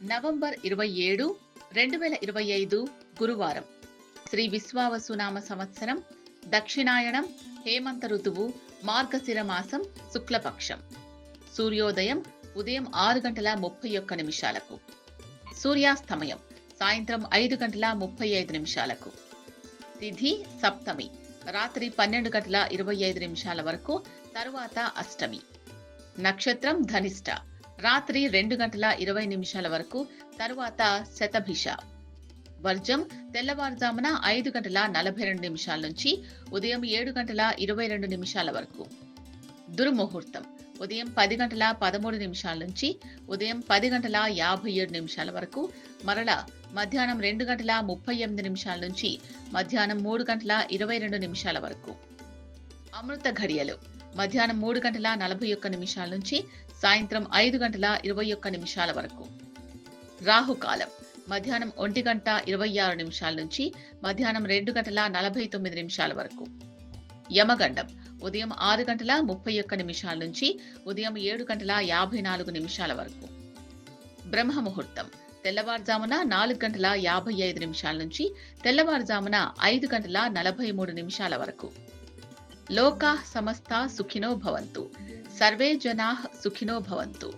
November 27, 2025 గురువారం. శ్రీ విశ్వావసునామ సంవత్సరం, దక్షిణాయనం, హేమంత ఋతువు, మార్గశిర మాసం, శుక్లపక్షం. సూర్యోదయం ఉదయం 6:31 సూర్యాస్తమయం సాయంత్రం 5:35 తిథి సప్తమి రాత్రి 12:25 వరకు, తరువాత అష్టమి. నక్షత్రం ధనిష్ట రాత్రి 2:20 వరకు, తరువాత శతభిష. వర్జం తెల్లవారుజామున 5:42 నుంచి ఉదయం 7:22 వరకు. దుర్ముహూర్తం ఉదయం 10:13 నుంచి ఉదయం 10:57 వరకు, మరల మధ్యాహ్నం 2:38 నుంచి మధ్యాహ్నం 3:22 వరకు. అమృత ఘడియలు మధ్యాహ్నం 3:41 నుంచి సాయంత్రం 5:21 వరకు. రాహుకాలం మధ్యాహ్నం 1:26 నుంచి మధ్యాహ్నం 2:49 వరకు. యమగండం ఉదయం 6:31 నుంచి ఉదయం 7:54 వరకు. బ్రహ్మముహూర్తం తెల్లవారుజామున 4:55 నుంచి తెల్లవారుజామున 5:43 వరకు. లోకాః సమస్తాః సుఖినో భవంతు. సర్వే జనాః సుఖినో భవంతు.